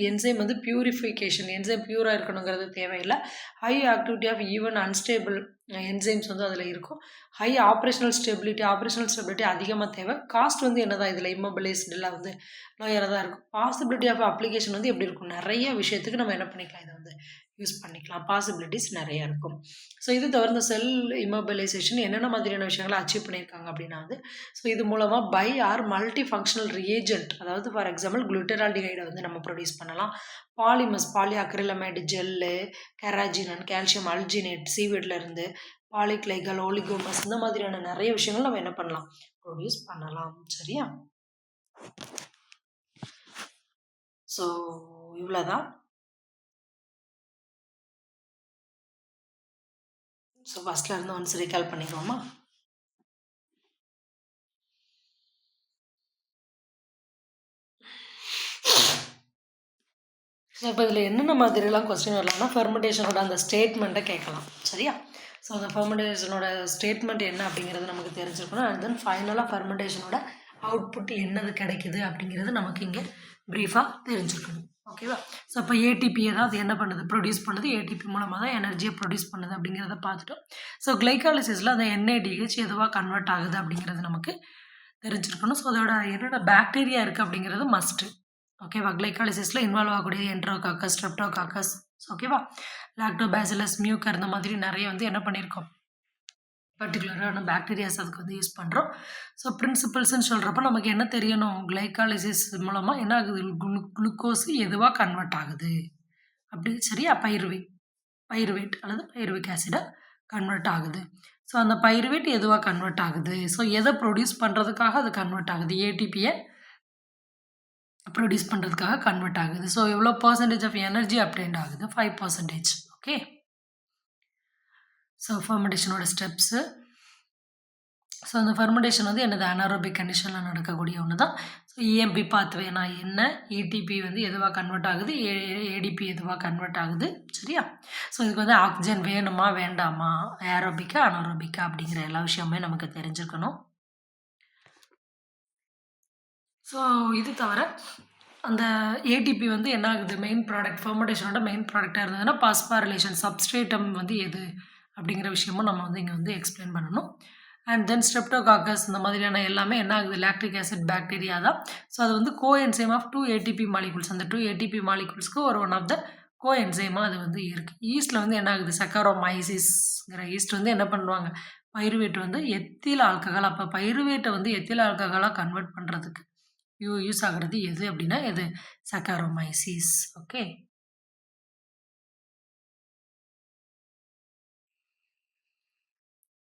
என்சைம் வந்து பியூரிஃபிகேஷன், என்சைம் பியூராக இருக்கணுங்கிறது தேவையில்லை. High activity of even unstable enzymes வந்து அதில் இருக்கும். ஹை ஆப்ரேஷனல் ஸ்டெபிலிட்டி அதிகமாக தேவை. காஸ்ட் வந்து என்ன தான் இதில் இம்மொபிலைஸ்டில் வந்து லோயராக தான் இருக்கும். பாசிபிலிட்டி ஆஃப் அப்ளிகேஷன் வந்து எப்படி இருக்கும்? நிறைய விஷயத்துக்கு நம்ம என்ன பண்ணிக்கலாம்? இதை வந்து யூஸ் பண்ணிக்கலாம். பாசிபிலிட்டிஸ் நிறையா இருக்கும். ஸோ இது தவிர இந்த செல் இம்மொபிலைசேஷன் என்னென்ன மாதிரியான விஷயங்களை அச்சீவ் பண்ணியிருக்காங்க அப்படின்னா வந்து ஸோ இது மூலமாக by or multi functional reagent, அதாவது ஃபார் எக்ஸாம்பிள் குளுட்டரால்டிஹைடை வந்து நம்ம ப்ரொடியூஸ் பண்ணலாம். Polymers, polyacrylamide gel, carrageenan, calcium alginate சீவீட்லேருந்து, பாலிக்ளைகல், ஓலிகோமஸ் இந்த மாதிரியான நிறைய விஷயங்கள் நம்ம என்ன பண்ணலாம்? ப்ரொடியூஸ் பண்ணலாம். சரியா? ஸோ இவ்வளோதான். ஸோ ஃபஸ்ட்டில் இருந்து ஒன்ஸ் ரீகால் பண்ணிடுவோமா? ஸோ இப்போ இதில் என்னென்ன மாதிரிலாம் கொஸ்டின் வரலாம்னா ஃபெர்மெண்டேஷனோட அந்த ஸ்டேட்மெண்ட்டை கேட்கலாம். சரியா? ஸோ அந்த ஃபெர்மெண்டேஷனோட ஸ்டேட்மெண்ட் என்ன அப்படிங்கிறது நமக்கு தெரிஞ்சிருக்கணும். அண்ட் தென் ஃபைனலாக ஃபெர்மெண்டேஷனோட அவுட்புட் என்னது கிடைக்குது அப்படிங்கிறது நமக்கு இங்கே ப்ரீஃபாக தெரிஞ்சிருக்கணும். ஓகேவா? ஸோ அப்போ ஏடிபியை தான் அது என்ன பண்ணுது? ப்ரொடியூஸ் பண்ணுது. ஏடிபி மூலமாக தான் எனர்ஜியை ப்ரொடியூஸ் பண்ணுது அப்படிங்கிறத பார்த்துட்டோம். ஸோ கிளைகாலிசிஸில் அந்த NADH எதுவாக கன்வெர்ட் ஆகுது அப்படிங்கிறது நமக்கு தெரிஞ்சிருக்கணும். ஸோ அதோட என்னென்ன பாக்டீரியா இருக்குது அப்படிங்கிறது மஸ்ட்டு. ஓகேவா? கிளைகாலிசிஸில் இன்வால்வ் ஆகக்கூடிய என்ட்ரோகாக்கஸ், ஸ்ட்ரெப்டோகாக்கஸ், ஓகேவா, லாக்டோபாசிலஸ், மியூக்கர் இந்த மாதிரி நிறைய வந்து என்ன பண்ணியிருக்கோம்? பர்டிகுலரான பாக்டீரியாஸ் அதுக்கு வந்து யூஸ் பண்ணுறோம். ஸோ பிரின்சிபல்ஸ்ன்னு சொல்கிறப்ப நமக்கு என்ன தெரியணும்? கிளைகாலிசிஸ் மூலமாக என்ன ஆகுது? குளுக்கோஸ் எதுவாக கன்வெர்ட் ஆகுது அப்படி. சரியா? பைருவேட் அல்லது பைருவிக் ஆசிடாக கன்வெர்ட் ஆகுது. ஸோ அந்த பைருவேட் எதுவாக கன்வெர்ட் ஆகுது? ஸோ எதை ப்ரொடியூஸ் பண்ணுறதுக்காக அது கன்வெர்ட் ஆகுது? ஏடிபியை ப்ரொடியூஸ் பண்ணுறதுக்காக கன்வெர்ட் ஆகுது. ஸோ எவ்வளோ பர்சன்டேஜ் ஆஃப் எனர்ஜி அப்டெண்ட் ஆகுது? 5%. ஓகே. ஸோ ஃபெர்மெண்டேஷனோட ஸ்டெப்ஸு. ஸோ அந்த ஃபெர்மெண்டேஷன் வந்து என்னது? அனாரோபிக் கண்டிஷனில் நடக்கக்கூடிய ஒன்று தான். ஸோ EMP பாத்வேனா என்ன? ஏடிபி வந்து எதுவாக கன்வெர்ட் ஆகுது? ஏடிபி எதுவாக கன்வெர்ட் ஆகுது? சரியா? ஸோ இதுக்கு வந்து ஆக்சிஜன் வேணுமா வேண்டாமா? ஏரோபிக்கா அனாரோபிக்கா அப்படிங்கிற எல்லா விஷயமுமே நமக்கு தெரிஞ்சுக்கணும். ஸோ இது தவிர அந்த ஏடிபி வந்து என்ன ஆகுது? மெயின் ப்ராடக்ட், ஃபெர்மெண்டேஷனோட மெயின் ப்ராடக்டாக இருந்ததுன்னா பாஸ்பாரிலேஷன் சப்ஸ்ட்ரேட்டம் வந்து எது அப்படிங்கிற விஷயமும் நம்ம வந்து இங்கே வந்து எக்ஸ்பிளைன் பண்ணணும். அண்ட் தென் ஸ்ட்ரெப்டோகாக்கஸ் இந்த மாதிரியான எல்லாமே என்ன ஆகுது? லாக்டிக் ஆசிட் பாக்டீரியா தான். ஸோ அது வந்து கோஎன்சைம் ஆஃப் 2 ATP மாலிகூல்ஸ். அந்த 2 ATP மாலிகூல்ஸ்க்கு ஒன் ஆஃப் த கோஎன்சைமாக அது வந்து இருக்குது. ஈஸ்ட்டில் வந்து என்ன ஆகுது? சக்கரோமைசிஸ்ங்கிற ஈஸ்ட் வந்து என்ன பண்ணுவாங்க? பைருவேட் வந்து எத்தில் ஆல்கஹால். அப்போ பைருவேட்டை வந்து எத்தில் ஆல்கஹாலாக கன்வெர்ட் பண்ணுறதுக்கு யூஸ் ஆகுறது எது அப்படின்னா எது? Saccharomyces. Okay.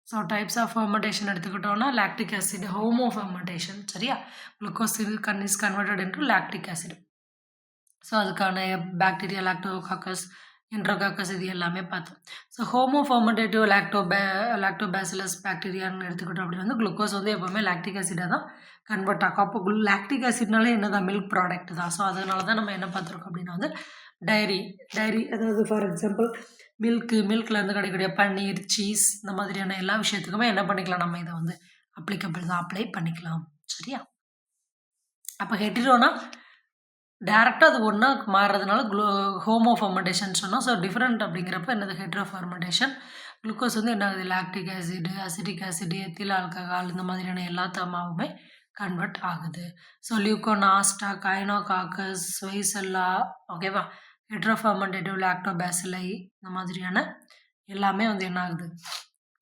So types of fermentation எடுத்துக்கிட்டோம்னா லாக்டிக் ஆசிட் ஹோமோ ஃபெர்மெண்டேஷன். சரியா? Glucose is converted into lactic acid. So அதுக்கான பாக்டீரியா லாக்டோகாக்கஸ், என்ட்ரோகாக்கஸ் இது எல்லாமே பார்த்தோம். ஸோ ஹோமோ ஃபெர்மெண்டேட்டிவ் லாக்டோபாசிலஸ் பாக்டீரியான்னு எடுத்துக்கிட்டோம் அப்படின்னு வந்து குளுக்கோஸ் வந்து எப்போவுமே லாக்டிக் ஆசிடாக தான் கன்வெர்ட் ஆகும். அப்போ லாக்டிக் ஆசிட்னாலே என்ன தான்? மில்க் ப்ராடக்ட் தான். ஸோ அதனால தான் நம்ம என்ன பார்த்துருக்கோம் அப்படின்னா வந்து டைரி அதாவது ஃபார் எக்ஸாம்பிள் மில்க்லேருந்து கிடைக்கக்கூடிய பன்னீர், சீஸ் இந்த மாதிரியான எல்லா விஷயத்துக்குமே என்ன பண்ணிக்கலாம்? நம்ம இதை வந்து அப்ளிகபிள் தான், அப்ளை பண்ணிக்கலாம். சரியா? அப்போ ஹெட்டிரோனா டேரெக்டாக அது ஒன்றா மாறுறதுனால ஹோமோ ஃபெர்மெண்டேஷன் சொன்னோம். ஸோ டிஃப்ரெண்ட் அப்படிங்கிறப்ப என்னது? Hetero fermentation. குளுக்கோஸ் வந்து என்ன ஆகுது? Lactic acid, acetic acid, ethyl alcohol இந்த மாதிரியான எல்லா தமாவுமே கன்வெர்ட் ஆகுது. ஸோ லியூகோனாஸ்டா, கைனோகாக்கஸ், ஸ்வைசெல்லா, ஓகேவா? ஹெட்ரோ ஃபெர்மெண்டேட்டிவ் லாக்டோபாசிலை இந்த மாதிரியான எல்லாமே வந்து என்ன ஆகுது?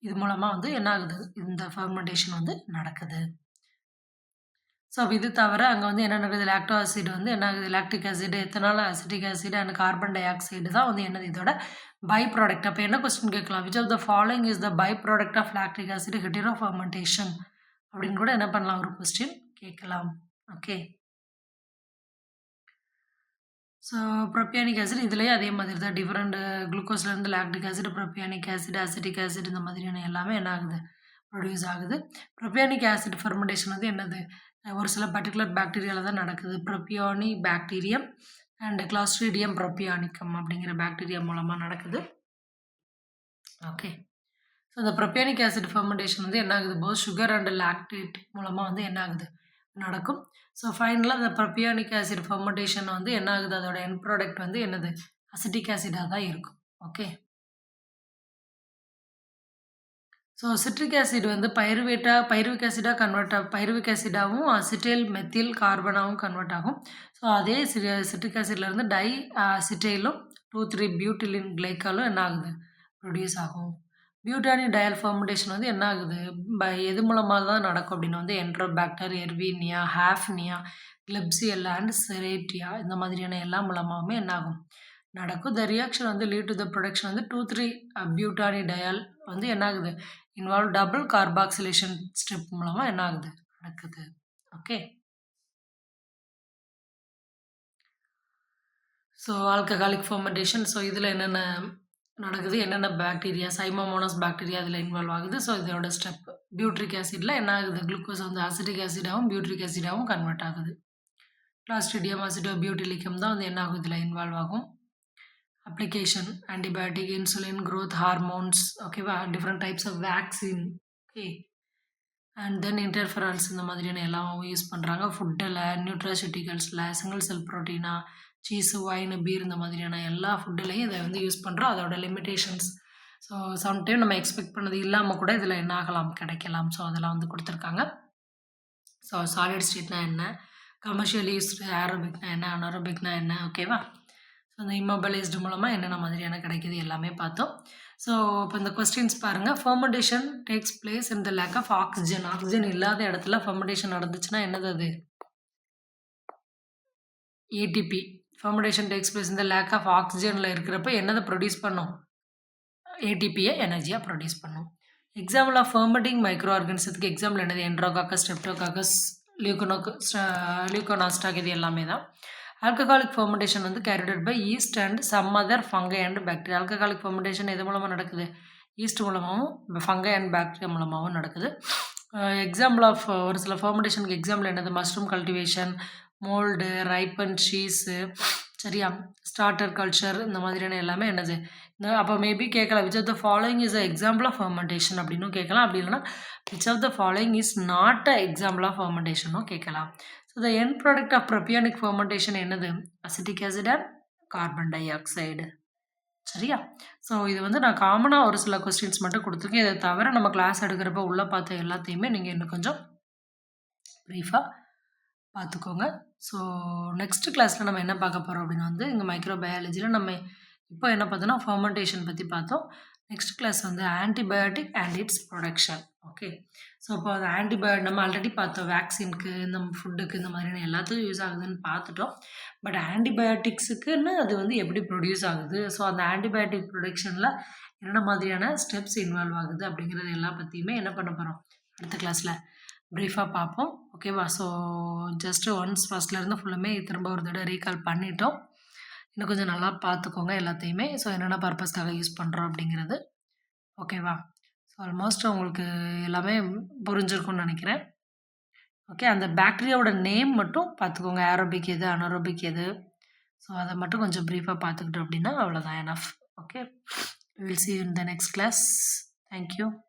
இது மூலமாக வந்து என்ன ஆகுது? இந்த ஃபெர்மெண்டேஷன் வந்து நடக்குது. ஸோ இது தவிர அங்கே வந்து என்ன நடக்குது? லாக்டோ ஆசிட் வந்து என்ன ஆகுது? Lactic acid, ethanol, acetic acid and carbon di oxide தான் வந்து என்னது? இதோட பை ப்ராடக்ட். அப்போ என்ன கொஸ்டின் கேட்கலாம்? Which of the following is the by product of lactic acid hetero fermentation அப்படின்னு கூட என்ன பண்ணலாம்? ஒரு கொஸ்டின் கேட்கலாம். ஓகே. ஸோ ப்ரோபியானிக் ஆசிட் இதுலேயே அதே மாதிரி தான் டிஃப்ரெண்ட் குளுக்கோஸ்லேருந்து lactic acid, propionic acid, acetic acid இந்த மாதிரியான எல்லாமே என்ன ஆகுது? ப்ரொடியூஸ் ஆகுது. ப்ரோபியானிக் ஆசிட் ஃபெர்மெண்டேஷன் வந்து என்னது? ஒரு சில பர்டிகுலர் பாக்டீரியாவில் தான் நடக்குது. ப்ரோபியானி பாக்டீரியம் அண்ட் கிளாஸ்ட்ரீடியம் ப்ரோபியானிக்கம் அப்படிங்கிற பாக்டீரியா மூலமாக நடக்குது. ஓகே. ஸோ இந்த ப்ரோபியானிக் ஆசிட் ஃபெர்மெண்டேஷன் வந்து என்ன ஆகுது? போத் சுகர் அண்ட் லாக்டேட் மூலமாக வந்து என்ன ஆகுது? நடக்கும். ஸோ ஃபைனலாக அந்த ப்ரோபியானிக் ஆசிட் ஃபெர்மெண்டேஷன் வந்து என்ன ஆகுது? அதோட எண்ட் ப்ராடக்ட் வந்து என்னது? அசிட்டிக் ஆசிடாக தான் இருக்கும். ஓகே. ஸோ சிட்ரிக் ஆசிட் வந்து பைருவிக் ஆசிடாக பைருவிக் ஆசிடாகவும் அசிட்டைல் மெத்தில் கார்பனாகவும் கன்வெர்ட் ஆகும். ஸோ அதே சிட்ரிக் ஆசிட்லேருந்து அசிட்டைலும் 2,3 பியூட்டிலின் கிளைக்காலும் என்ன ஆகுது? ப்ரொடியூஸ் ஆகும். பியூட்டானி டயல் ஃபெர்மெண்டேஷன் வந்து என்ன ஆகுது? எது மூலமாக தான் நடக்கும் அப்படின்னு வந்து என்ட்ரோபாக்டர், எர்வீனியா, ஹாஃப்னியா, கிளெப்சியல்லா அண்ட் செரேட்டியா இந்த மாதிரியான எல்லா மூலமாகவுமே என்ன ஆகும்? நடக்கும். த ரியாக்ஷன் வந்து லீட் டு த ப்ரொடக்ஷன் வந்து 2,3 பியூட்டானி டயால் வந்து என்ன ஆகுது? இன்வால்வ் டபுள் கார்பாக்சிலேஷன் ஸ்டெப் மூலமாக என்ன ஆகுது? நடக்குது. Okay. So alcoholic fermentation. So இதில் என்னென்ன நடக்குது? என்னென்ன பாக்டீரியா? சைமோமோனஸ் பாக்டீரியா அதில் இன்வால்வ் ஆகுது. ஸோ இதோட ஸ்டெப் பியூட்ரிக் ஆசிடில் என்ன ஆகுது? குளுக்கோஸ் வந்து அசிட்டிக் ஆசிடாகவும் பியூட்ரிக் ஆசிடாகவும் கன்வெர்ட் ஆகுது. கிளாஸ்ட்ரிடியம் அசிடோ பியூட்டிலிக்கம் தான் வந்து என்ன ஆகும்? இதில் இன்வால்வ் ஆகும். Application antibiotic, insulin, growth hormones, ஓகேவா? Different types of vaccine, okay. And then interferons இந்த மாதிரியான எல்லாம் யூஸ் பண்ணுறாங்க. ஃபுட்டில், நியூட்ராசிட்டிகல்ஸில், சிங்கிள் செல் ப்ரோட்டீனா, சீஸு, ஒயின், பீர் இந்த மாதிரியான எல்லா ஃபுட்டுலையும் இதை வந்து யூஸ் பண்ணுறோம். அதோட லிமிட்டேஷன்ஸ். ஸோ சம்டைம் நம்ம எக்ஸ்பெக்ட் பண்ணது இல்லாமல் கூட இதில் என்ன ஆகலாம்? கிடைக்கலாம். ஸோ அதெல்லாம் வந்து கொடுத்துருக்காங்க. ஸோ சாலிட் ஸ்டேட்னா என்ன? கமர்ஷியல் யூஸ் ஏரோபிக்னா என்ன? அனரோபிக்னா என்ன? ஓகேவா? ஸோ அந்த இம்மொபைலைஸ்டு மூலமாக என்னென்ன மாதிரியான கிடைக்கிது எல்லாமே பார்த்தோம். ஸோ இப்போ இந்த கொஸ்டின்ஸ் பாருங்கள். Fermentation takes place in the lack of oxygen. Oxygen இல்லாத இடத்துல ஃபெர்மெண்டேஷன் நடந்துச்சுன்னா என்னது அது? ஏடிபி. ஃபெர்மெண்டேஷன் டேக்ஸ் பிளேஸ் இந்த லேக் ஆஃப் ஆக்சிஜனில் இருக்கிறப்ப என்னதை ப்ரொடியூஸ் பண்ணும்? ஏடிபியை எனர்ஜியாக ப்ரொடியூஸ் பண்ணும். எக்ஸாம்பிள் ஆஃப் ஃபெர்மெண்டிங் மைக்ரோ ஆர்கனிசத்துக்கு எக்ஸாம்பிள் என்னது? என்ட்ரோகாக்கஸ், ஸ்ட்ரெப்டோகாக்கஸ், லியூகோனாஸ்டாக் இது எல்லாமே தான். ஆல்கஹாலிக் ஃபெர்மெண்டேஷன் வந்து carried by yeast and some other fungi and bacteria. Alcoholic fermentation எது மூலமாக நடக்குது? ஈஸ்ட் மூலமாகவும் ஃபங்கை அண்ட் பாக்டீரியா மூலமாகவும் நடக்குது. எக்ஸாம்பிள் ஆஃப் ஒரு சில ஃபெர்மெண்டேஷனுக்கு எக்ஸாம்பிள் என்னது? Mushroom cultivation, mould, ripen cheese, சரியா? ஸ்டார்டர் கல்ச்சர் இந்த மாதிரியான எல்லாமே என்னது? அப்போ மேபி கேட்கலாம், which of the following is a example of fermentation அப்படின்னும் கேட்கலாம். அப்படி இல்லைனா which of the following is not a example of ஃபெர்மெண்டேஷனும் கேட்கலாம். So the end product of propionic fermentation என்னது? Acetic acid and carbon dioxide. சரியா? So இது வந்து நான் காமனாக ஒரு சில கொஸ்டின்ஸ் மட்டும் கொடுத்துருக்கேன். இதை தவிர நம்ம கிளாஸ் எடுக்கிறப்ப உள்ளே பார்த்த எல்லாத்தையுமே நீங்கள் இன்னும் கொஞ்சம் ப்ரீஃபாக பார்த்துக்கோங்க. ஸோ நெக்ஸ்ட் கிளாஸில் நம்ம என்ன பார்க்க போகிறோம் அப்படின்னா வந்து இங்கே மைக்ரோபயாலஜியில் நம்ம இப்போ என்ன பார்த்தோன்னா ஃபெர்மெண்டேஷன் பற்றி பார்த்தோம். நெக்ஸ்ட் கிளாஸ் வந்து antibiotic and it's production. Okay. So அப்போ அது நம்ம ஆல்ரெடி பார்த்தோம் வேக்சின்க்கு, இந்த ஃபுட்டுக்கு இந்த மாதிரியான எல்லாத்துக்கும் யூஸ் ஆகுதுன்னு பார்த்துட்டோம். பட் ஆன்டிபயோட்டிக்ஸுக்குன்னு அது வந்து எப்படி ப்ரொடியூஸ் ஆகுது, ஸோ அந்த ஆன்டிபயோட்டிக் ப்ரொடக்ஷனில் என்னென்ன மாதிரியான ஸ்டெப்ஸ் இன்வால்வ் ஆகுது அப்படிங்கிறது எல்லா பற்றியுமே என்ன பண்ண போகிறோம் அடுத்த கிளாஸில் ப்ரீஃபாக பார்ப்போம். ஓகேவா? ஸோ ஜஸ்ட் ஒன்ஸ் ஃபஸ்ட்லேருந்து ஃபுல்லுமே திரும்ப ஒரு தடவை ரீகால் பண்ணிட்டோம். இன்னும் கொஞ்சம் நல்லா பார்த்துக்கோங்க எல்லாத்தையுமே. ஸோ என்னென்ன பர்பஸ்க்காக யூஸ் பண்ணுறோம் அப்படிங்கிறது. ஓகேவா? ஸோ ஆல்மோஸ்ட் உங்களுக்கு எல்லாமே புரிஞ்சிருக்கும்னு நினைக்கிறேன். ஓகே. அந்த பாக்டீரியாவோட நேம் மட்டும் பார்த்துக்கோங்க. ஏரோபிக் எது, அனரோபிக் எது. ஸோ அதை மட்டும் கொஞ்சம் ப்ரீஃபாக பார்த்துக்கிட்டோம் அப்படின்னா அவ்வளோதான் enough. Okay. We will see you in the next class. Thank you.